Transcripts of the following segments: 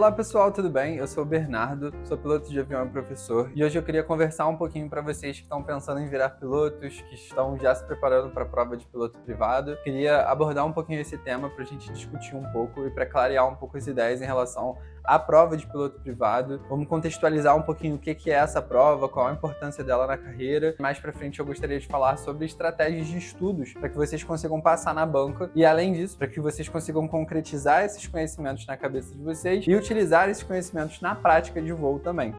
Olá pessoal, tudo bem? Eu sou o Bernardo, sou piloto de avião e professor, e hoje eu queria conversar um pouquinho para vocês que estão pensando em virar pilotos, que estão já se preparando para a prova de piloto privado. Queria abordar um pouquinho esse tema para a gente discutir um pouco e para clarear um pouco as ideias em relação à prova de piloto privado. Vamos contextualizar um pouquinho o que é essa prova, qual a importância dela na carreira. Mais para frente eu gostaria de falar sobre estratégias de estudos para que vocês consigam passar na banca e, além disso, para que vocês consigam concretizar esses conhecimentos na cabeça de vocês e utilizar esses conhecimentos na prática de voo também.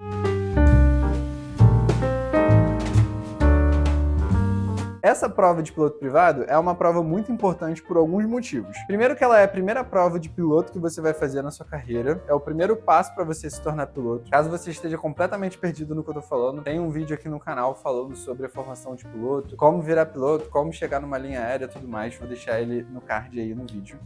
Essa prova de piloto privado é uma prova muito importante por alguns motivos. Primeiro que ela é a primeira prova de piloto que você vai fazer na sua carreira, é o primeiro passo para você se tornar piloto. Caso você esteja completamente perdido no que eu tô falando, tem um vídeo aqui no canal falando sobre a formação de piloto, como virar piloto, como chegar numa linha aérea e tudo mais. Vou deixar ele no card aí no vídeo.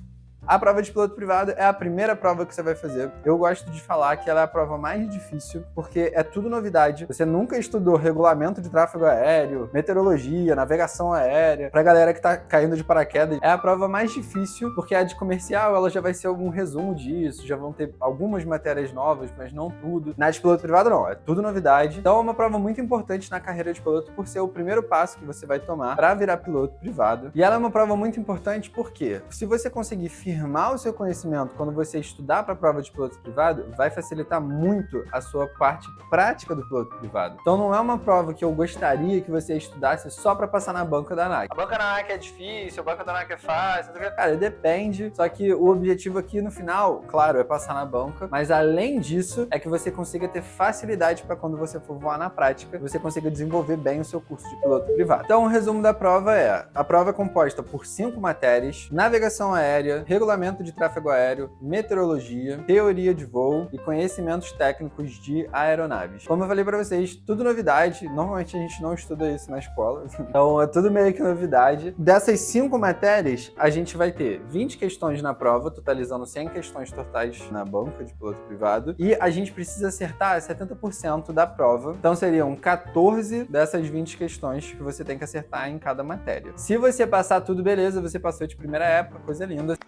A prova de piloto privado é a primeira prova que você vai fazer. Eu gosto de falar que ela é a prova mais difícil, porque é tudo novidade. Você nunca estudou regulamento de tráfego aéreo, meteorologia, navegação aérea. Pra galera que tá caindo de paraquedas, é a prova mais difícil, porque a de comercial, ela já vai ser algum resumo disso, já vão ter algumas matérias novas, mas não tudo. Na de piloto privado, não. É tudo novidade. Então é uma prova muito importante na carreira de piloto, por ser o primeiro passo que você vai tomar pra virar piloto privado. E ela é uma prova muito importante porque, se você conseguir firmar o seu conhecimento quando você estudar para a prova de piloto privado, vai facilitar muito a sua parte prática do piloto privado. Então não é uma prova que eu gostaria que você estudasse só para passar na banca da ANAC. A banca da ANAC é difícil, a banca da ANAC é fácil. Cara, depende. Só que o objetivo aqui no final, claro, é passar na banca, mas além disso, é que você consiga ter facilidade para quando você for voar na prática, você consiga desenvolver bem o seu curso de piloto privado. Então o resumo da prova é: a prova é composta por 5 matérias: navegação aérea, regulamento de tráfego aéreo, meteorologia, teoria de voo e conhecimentos técnicos de aeronaves. Como eu falei para vocês, tudo novidade. Normalmente a gente não estuda isso na escola, então é tudo meio que novidade. Dessas 5 matérias, a gente vai ter 20 questões na prova, totalizando 100 questões totais na banca de piloto privado, e a gente precisa acertar 70% da prova. Então seriam 14 dessas 20 questões que você tem que acertar em cada matéria. Se você passar tudo, beleza, você passou de primeira época, coisa linda.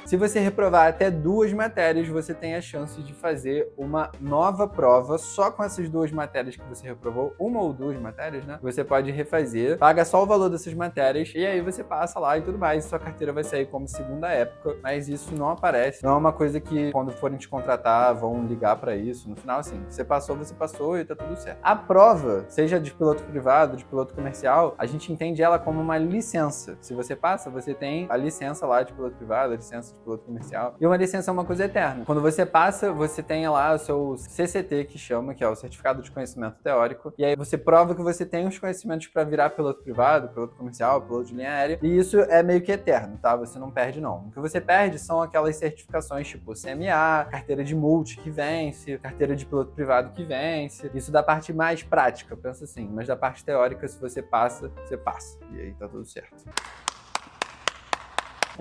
Se você reprovar até 2 matérias, você tem a chance de fazer uma nova prova só com essas 2 matérias que você reprovou, 1 ou 2 matérias, né? Você pode refazer, paga só o valor dessas matérias e aí você passa lá e tudo mais. Sua carteira vai sair como segunda época, mas isso não aparece. Não é uma coisa que quando forem te contratar vão ligar pra isso. No final, assim, você passou e tá tudo certo. A prova, seja de piloto privado, de piloto comercial, a gente entende ela como uma licença. Se você passa, você tem a licença lá de piloto privado, a licença de piloto comercial. E uma licença é uma coisa eterna. Quando você passa, você tem lá o seu CCT, que chama, que é o Certificado de Conhecimento Teórico, e aí você prova que você tem os conhecimentos para virar piloto privado, piloto comercial, piloto de linha aérea, e isso é meio que eterno, tá? Você não perde, não. O que você perde são aquelas certificações tipo CMA, carteira de multi que vence, carteira de piloto privado que vence. Isso da parte mais prática, pensa assim. Mas da parte teórica, se você passa, você passa. E aí tá tudo certo.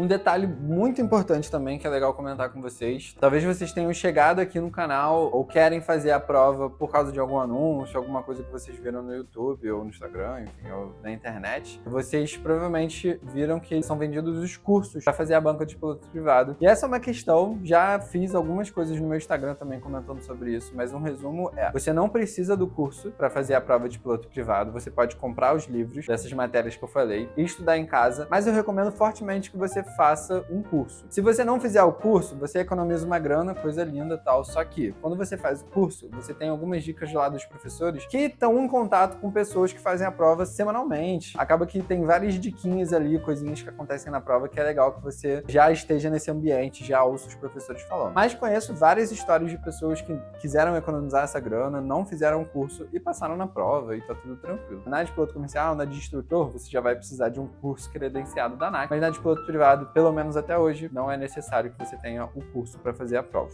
Um detalhe muito importante também que é legal comentar com vocês, talvez vocês tenham chegado aqui no canal ou querem fazer a prova por causa de algum anúncio, alguma coisa que vocês viram no YouTube ou no Instagram, enfim, ou na internet. Vocês provavelmente viram que são vendidos os cursos para fazer a banca de piloto privado. E essa é uma questão, já fiz algumas coisas no meu Instagram também comentando sobre isso, mas um resumo é: você não precisa do curso para fazer a prova de piloto privado, você pode comprar os livros dessas matérias que eu falei e estudar em casa, mas eu recomendo fortemente que você faça um curso. Se você não fizer o curso, você economiza uma grana, coisa linda e tal, só que quando você faz o curso, você tem algumas dicas lá dos professores que estão em contato com pessoas que fazem a prova semanalmente. Acaba que tem várias diquinhas ali, coisinhas que acontecem na prova que é legal que você já esteja nesse ambiente, já ouça os professores falando. Mas conheço várias histórias de pessoas que quiseram economizar essa grana, não fizeram o curso e passaram na prova e tá tudo tranquilo. Na de piloto comercial, na de instrutor, você já vai precisar de um curso credenciado da ANAC, mas na de piloto privado, pelo menos até hoje, não é necessário que você tenha o curso para fazer a prova.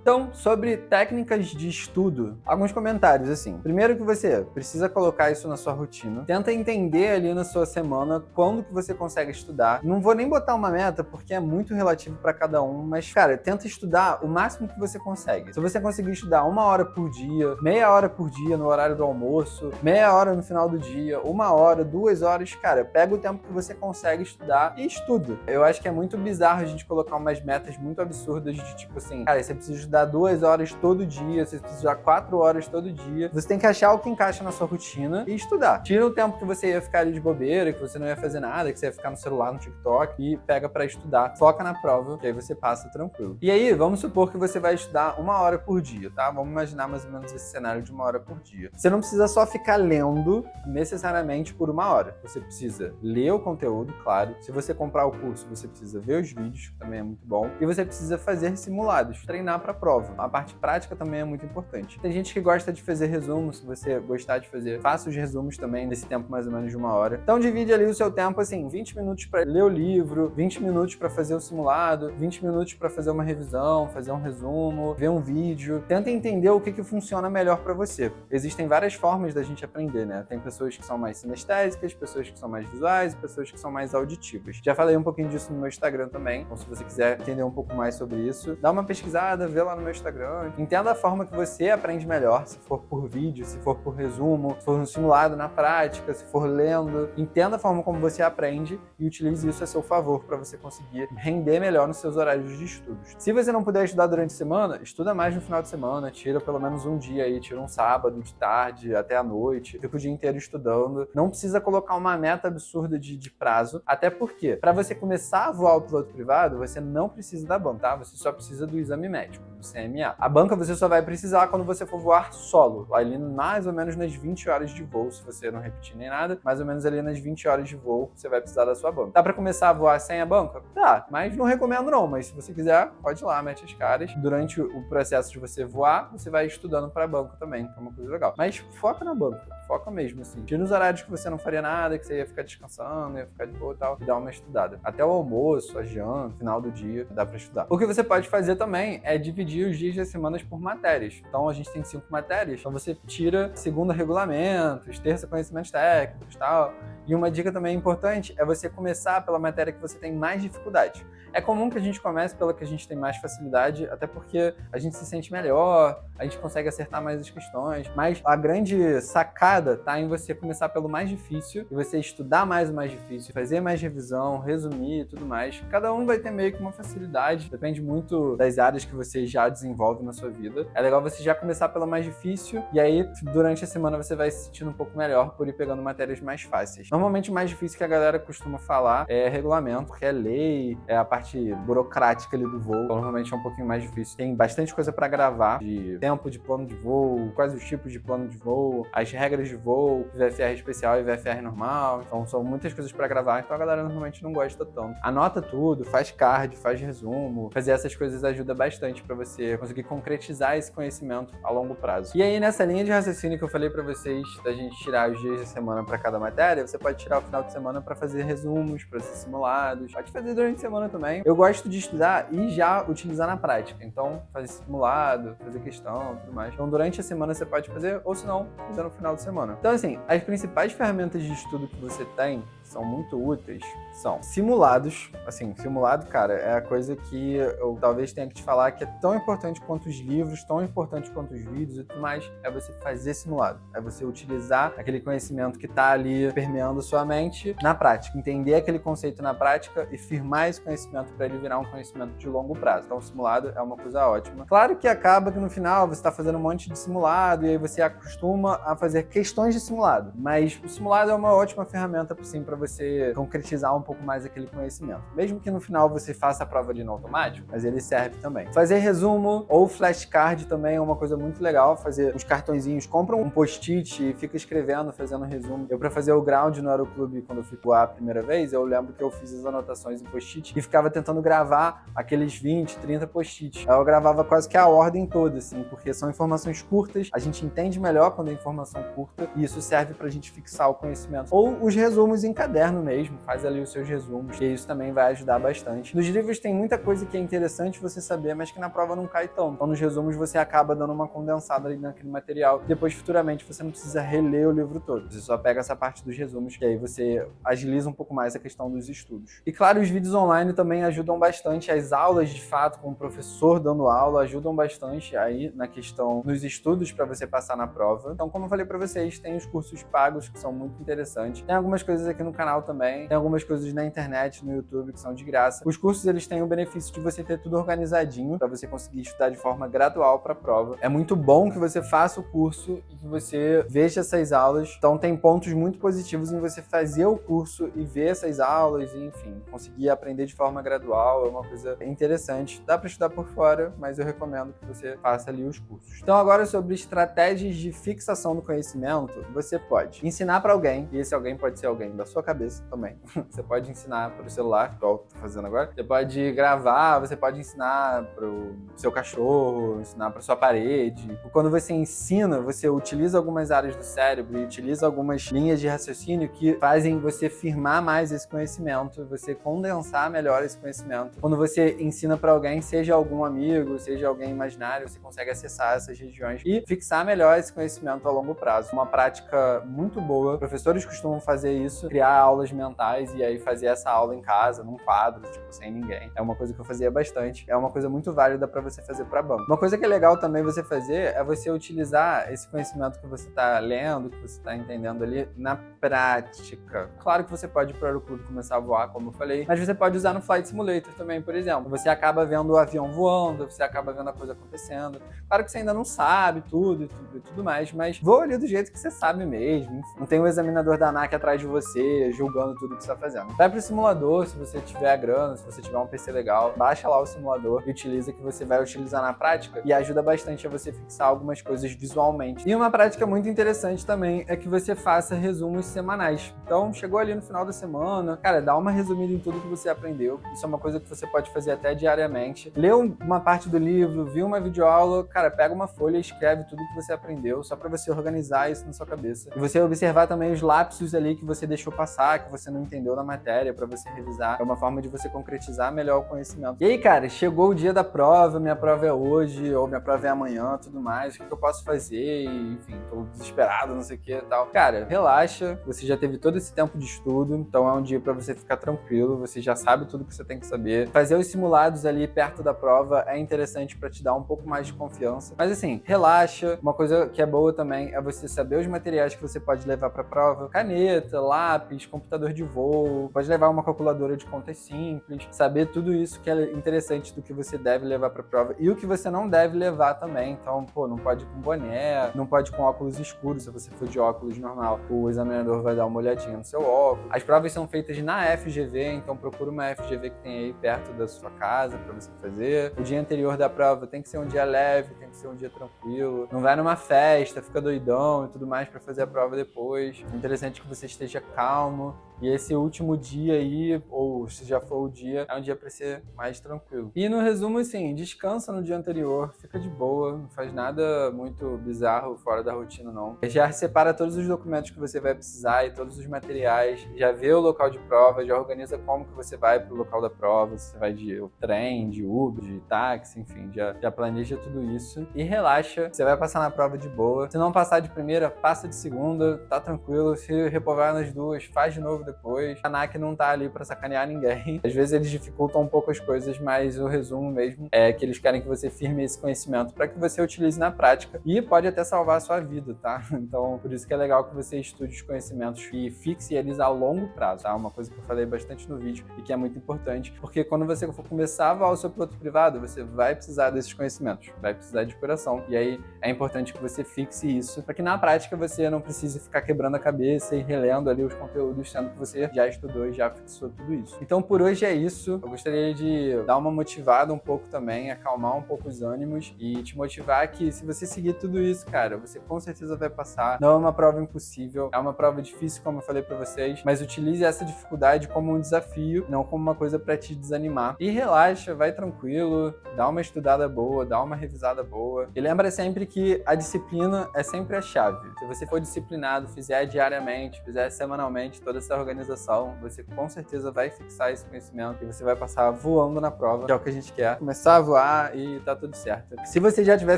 Então, sobre técnicas de estudo, alguns comentários assim. Primeiro que você precisa colocar isso na sua rotina. Tenta entender ali na sua semana quando que você consegue estudar. Não vou nem botar uma meta porque é muito relativo para cada um, mas cara, tenta estudar o máximo que você consegue. Se você conseguir estudar 1 hora por dia, meia hora por dia no horário do almoço, meia hora no final do dia, 1 hora, 2 horas, cara, pega o tempo que você consegue estudar e estuda. Eu acho que é muito bizarro a gente colocar umas metas muito absurdas de tipo assim, cara, você precisa estudar 2 horas todo dia, você precisa estudar 4 horas todo dia. Você tem que achar o que encaixa na sua rotina e estudar. Tira o tempo que você ia ficar ali de bobeira, que você não ia fazer nada, que você ia ficar no celular, no TikTok e pega pra estudar. Foca na prova, que aí você passa tranquilo. E aí, vamos supor que você vai estudar 1 hora por dia, tá? Vamos imaginar mais ou menos esse cenário de 1 hora por dia. Você não precisa só ficar lendo necessariamente por 1 hora. Você precisa ler o conteúdo, claro. Se você comprar o curso, você precisa ver os vídeos, que também é muito bom. E você precisa fazer simulados, treinar pra prova. A parte prática também é muito importante. Tem gente que gosta de fazer resumos. Se você gostar de fazer, faça os resumos também nesse tempo mais ou menos de 1 hora. Então divide ali o seu tempo assim, 20 minutos para ler o livro, 20 minutos para fazer o simulado, 20 minutos para fazer uma revisão, fazer um resumo, ver um vídeo. Tenta entender o que funciona melhor para você. Existem várias formas da gente aprender, né? Tem pessoas que são mais sinestésicas, pessoas que são mais visuais e pessoas que são mais auditivas. Já falei um pouquinho disso no meu Instagram também, então se você quiser entender um pouco mais sobre isso, dá uma pesquisada, vê lá no meu Instagram. Entenda a forma que você aprende melhor, se for por vídeo, se for por resumo, se for no simulado na prática, se for lendo. Entenda a forma como você aprende e utilize isso a seu favor para você conseguir render melhor nos seus horários de estudos. Se você não puder estudar durante a semana, estuda mais no final de semana, tira pelo menos um dia aí, tira um sábado de tarde até a noite, fica o dia inteiro estudando. Não precisa colocar uma meta absurda de prazo, até porque para você começar a voar o piloto privado, você não precisa da banca, tá? Você só precisa do exame médico, do CMA. A banca você só vai precisar quando você for voar solo, ali mais ou menos nas 20 horas de voo, se você não repetir nem nada, mais ou menos ali nas 20 horas de voo você vai precisar da sua banca. Dá pra começar a voar sem a banca? Dá, mas não recomendo não, mas se você quiser, pode ir lá, mete as caras. Durante o processo de você voar, você vai estudando pra banca também, que é uma coisa legal. Mas foca na banca, foca mesmo, assim. Tira os horários que você não faria nada, que você ia ficar descansando, ia ficar de boa e tal, e dá uma estudada. Até o almoço, a janta, final do dia, dá pra estudar. O que você pode fazer também é dividir os dias das semanas por matérias. Então a gente tem 5 matérias, então você tira segunda regulamentos, terça conhecimentos técnicos e tal. E uma dica também importante é você começar pela matéria que você tem mais dificuldade. É comum que a gente comece pela que a gente tem mais facilidade, até porque a gente se sente melhor, a gente consegue acertar mais as questões, mas a grande sacada tá em você começar pelo mais difícil e você estudar mais o mais difícil, fazer mais revisão, resumir e tudo mais. Cada um vai ter meio que uma facilidade, depende muito das áreas que você já desenvolve na sua vida. É legal você já começar pela mais difícil e aí durante a semana você vai se sentindo um pouco melhor por ir pegando matérias mais fáceis. Normalmente o mais difícil que a galera costuma falar é regulamento, porque é lei, é a parte burocrática ali do voo, então normalmente é um pouquinho mais difícil. Tem bastante coisa pra gravar, de tempo de plano de voo, quais os tipos de plano de voo, as regras de voo, VFR especial e VFR normal, então são muitas coisas pra gravar, então a galera normalmente não gosta tanto. Anota tudo, faz card, faz resumo, fazer essas coisas ajuda bastante pra você conseguir concretizar esse conhecimento a longo prazo. E aí nessa linha de raciocínio que eu falei pra vocês, da gente tirar os dias da semana pra cada matéria, você pode tirar o final de semana pra fazer resumos, pra ser simulados, pode fazer durante a semana também. Eu gosto de estudar e já utilizar na prática, então fazer simulado, fazer questão, tudo mais. Então durante a semana você pode fazer, ou se não, fazer no final de semana. Então assim, as principais ferramentas de estudo que você tem são muito úteis, são simulados. Assim, simulado, cara, é a coisa que eu talvez tenha que te falar que é tão importante quanto os livros, tão importante quanto os vídeos e tudo mais, é você fazer simulado. É você utilizar aquele conhecimento que tá ali permeando a sua mente na prática, entender aquele conceito na prática e firmar esse conhecimento para ele virar um conhecimento de longo prazo. Então, o simulado é uma coisa ótima. Claro que acaba que no final você está fazendo um monte de simulado e aí você acostuma a fazer questões de simulado, mas o simulado é uma ótima ferramenta, sim, para você concretizar um pouco mais aquele conhecimento. Mesmo que no final você faça a prova ali no automático, mas ele serve também. Fazer resumo ou flashcard também é uma coisa muito legal, fazer os cartõezinhos, compra um post-it e fica escrevendo, fazendo resumo. Eu, para fazer o ground no aeroclube, quando eu fui voar a primeira vez, eu lembro que eu fiz as anotações em post-it e ficava tentando gravar aqueles 20, 30 post-its. Eu gravava quase que a ordem toda, assim, porque são informações curtas, a gente entende melhor quando é informação curta e isso serve pra gente fixar o conhecimento. Ou os resumos em caderno mesmo, faz ali os seus resumos, e isso também vai ajudar bastante. Nos livros tem muita coisa que é interessante você saber, mas que na prova não cai tanto. Então nos resumos você acaba dando uma condensada ali naquele material. Depois, futuramente, você não precisa reler o livro todo. Você só pega essa parte dos resumos, e aí você agiliza um pouco mais a questão dos estudos. E claro, os vídeos online também ajudam bastante. As aulas, de fato, com o professor dando aula, ajudam bastante aí na questão dos estudos para você passar na prova. Então, como eu falei para vocês, tem os cursos pagos que são muito interessantes. Tem algumas coisas aqui no canal também. Tem algumas coisas na internet, no YouTube, que são de graça. Os cursos, eles têm o benefício de você ter tudo organizadinho para você conseguir estudar de forma gradual para a prova. É muito bom que você faça o curso e que você veja essas aulas. Então, tem pontos muito positivos em você fazer o curso e ver essas aulas e, enfim, conseguir aprender de forma gradual. É uma coisa interessante. Dá para estudar por fora, mas eu recomendo que você faça ali os cursos. Então, agora sobre estratégias de fixação do conhecimento, você pode ensinar para alguém, e esse alguém pode ser alguém da sua cabeça também. Você pode ensinar para o celular, igual eu tô fazendo agora. Você pode gravar, você pode ensinar para o seu cachorro, ensinar para sua parede. Quando você ensina, você utiliza algumas áreas do cérebro e utiliza algumas linhas de raciocínio que fazem você firmar mais esse conhecimento, você condensar melhor esse conhecimento. Quando você ensina para alguém, seja algum amigo, seja alguém imaginário, você consegue acessar essas regiões e fixar melhor esse conhecimento a longo prazo. Uma prática muito boa. Professores costumam fazer isso, criar aulas mentais e aí fazer essa aula em casa, num quadro, tipo, sem ninguém. É uma coisa que eu fazia bastante. É uma coisa muito válida para você fazer para banco. Uma coisa que é legal também você fazer é você utilizar esse conhecimento que você está lendo, que você está entendendo ali, na prática. Claro que você pode ir para o clube começar a voar, como eu falei, mas você pode usar no Flight Simulator também, por exemplo. Você acaba vendo o avião voando, você acaba vendo a coisa acontecendo. Claro que você ainda não sabe tudo e tudo mais, mas voa ali do jeito que você sabe mesmo. Enfim, não tem um examinador da ANAC atrás de você, julgando tudo que você está fazendo. Vai pro simulador, se você tiver a grana, se você tiver um PC legal, baixa lá o simulador e utiliza, que você vai utilizar na prática, e ajuda bastante a você fixar algumas coisas visualmente. E uma prática muito interessante também é que você faça resumos semanais. Então, chegou ali no final da semana, cara, dá uma resumida em tudo que você aprendeu. Isso é uma coisa que você pode fazer até diariamente. Lê uma parte do livro, viu uma videoaula, cara, pega uma folha e escreve tudo que você aprendeu, só pra você organizar isso na sua cabeça. E você observar também os lapsos ali que você deixou passar, que você não entendeu na matéria, pra você revisar. É uma forma de você concretizar melhor o conhecimento. E aí, cara, chegou o dia da prova, minha prova é hoje, ou minha prova é amanhã, tudo mais, o que eu posso fazer? E, enfim, tô desesperado, não sei o que e tal. Cara, relaxa, você já teve todo esse tempo de estudo, então é um dia pra você ficar tranquilo, você já sabe tudo que você tem que saber. Fazer os simulados ali perto da prova é interessante pra te dar um pouco mais de confiança. Mas assim, relaxa. Uma coisa que é boa também é você saber os materiais que você pode levar pra prova. Caneta, lápis, computador de voo, pode levar uma calculadora de contas simples, saber tudo isso que é interessante do que você deve levar pra prova e o que você não deve levar também. Então, pô, não pode ir com boné, não pode ir com óculos escuros. Se você for de óculos normal, o examinador vai dar uma olhadinha no seu óculos. As provas são feitas na FGV, então procura uma FGV que tem aí perto da sua casa pra você fazer. O dia anterior da prova tem que ser um dia leve, tem que ser um dia tranquilo. Não vai numa festa, fica doidão e tudo mais pra fazer a prova depois. É interessante que você esteja calmo. E esse último dia aí, ou se já for o dia, é um dia pra ser mais tranquilo. E no resumo, assim, descansa no dia anterior, fica de boa, não faz nada muito bizarro fora da rotina, não. Já separa todos os documentos que você vai precisar e todos os materiais, já vê o local de prova, já organiza como que você vai pro local da prova, se você vai de trem, de Uber, de táxi, enfim, já planeja tudo isso. E relaxa, você vai passar na prova de boa. Se não passar de primeira, passa de segunda, tá tranquilo. Se reprovar nas duas, faz de novo depois. A ANAC não tá ali pra sacanear ninguém. Às vezes eles dificultam um pouco as coisas, mas o resumo mesmo é que eles querem que você firme esse conhecimento para que você utilize na prática e pode até salvar a sua vida, tá? Então, por isso que é legal que você estude os conhecimentos e fixe eles a longo prazo, tá? Uma coisa que eu falei bastante no vídeo e que é muito importante, porque quando você for começar a voar o seu piloto privado, você vai precisar desses conhecimentos, vai precisar de coração. E aí é importante que você fixe isso para que na prática você não precise ficar quebrando a cabeça e relendo ali os conteúdos, sendo que você já estudou e já fixou tudo isso. Então por hoje é isso. Eu gostaria de dar uma motivada um pouco também, acalmar um pouco os ânimos e te motivar que se você seguir tudo isso, cara, você com certeza vai passar. Não é uma prova impossível, é uma prova difícil, como eu falei pra vocês, mas utilize essa dificuldade como um desafio, não como uma coisa pra te desanimar. E relaxa, vai tranquilo, dá uma estudada boa, dá uma revisada boa. E lembra sempre que a disciplina é sempre a chave. Se você for disciplinado, fizer diariamente, fizer semanalmente, toda essa organização, você com certeza vai fixar esse conhecimento e você vai passar voando na prova, que é o que a gente quer. Começar a voar e tá tudo certo. Se você já tiver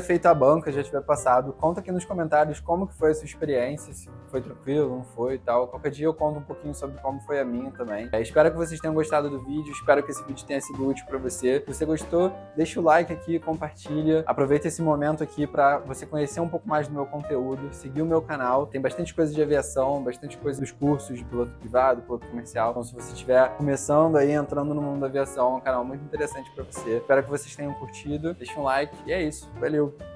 feito a banca, já tiver passado, conta aqui nos comentários como que foi a sua experiência, se foi tranquilo, não foi e tal. Qualquer dia eu conto um pouquinho sobre como foi a minha também. Espero que vocês tenham gostado do vídeo, espero que esse vídeo tenha sido útil pra você. Se você gostou, deixa o like aqui, compartilha. Aproveita esse momento aqui pra você conhecer um pouco mais do meu conteúdo, seguir o meu canal. Tem bastante coisa de aviação, bastante coisa dos cursos de piloto privado, piloto comercial. Então se você estiver começando aí, entrando no mundo da aviação, é um canal muito interessante pra você. Espero que vocês tenham curtido. Deixa um like e é isso. Valeu!